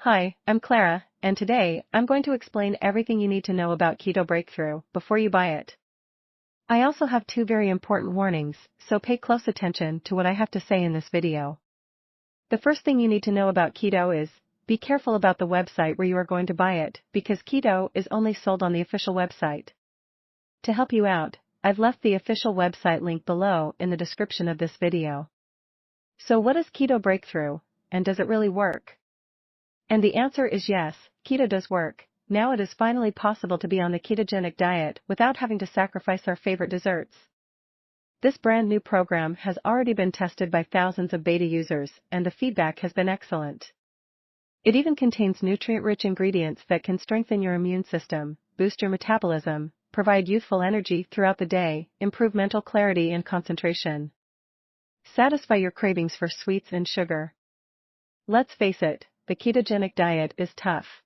Hi, I'm Clara, and today I'm going to explain everything you need to know about Keto Breakthrough before you buy it. I also have two very important warnings, so pay close attention to what I have to say in this video. The first thing you need to know about Keto is, be careful about the website where you are going to buy it, because Keto is only sold on the official website. To help you out, I've left the official website link below in the description of this video. So what is Keto Breakthrough, and does it really work? And the answer is yes, keto does work. Now it is finally possible to be on the ketogenic diet without having to sacrifice our favorite desserts. This brand new program has already been tested by thousands of beta users, and the feedback has been excellent. It even contains nutrient-rich ingredients that can strengthen your immune system, boost your metabolism, provide youthful energy throughout the day, improve mental clarity and concentration, satisfy your cravings for sweets and sugar. Let's face it, the ketogenic diet is tough.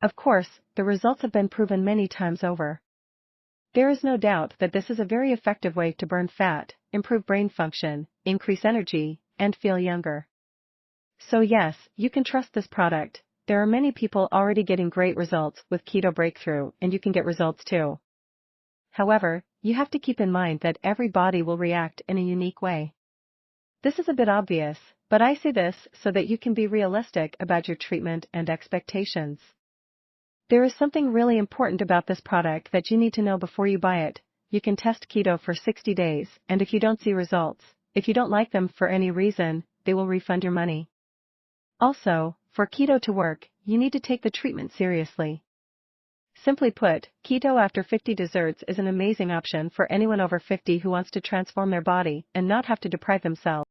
Of course, the results have been proven many times over. There is no doubt that this is a very effective way to burn fat, improve brain function, increase energy, and feel younger. So yes, you can trust this product. There are many people already getting great results with Keto Breakthrough, and you can get results too. However, you have to keep in mind that every body will react in a unique way. This is a bit obvious, but I say this so that you can be realistic about your treatment and expectations. There is something really important about this product that you need to know before you buy it. You can test keto for 60 days, and if you don't see results, if you don't like them for any reason, they will refund your money. Also, for keto to work, you need to take the treatment seriously. Simply put, keto after 50 desserts is an amazing option for anyone over 50 who wants to transform their body and not have to deprive themselves.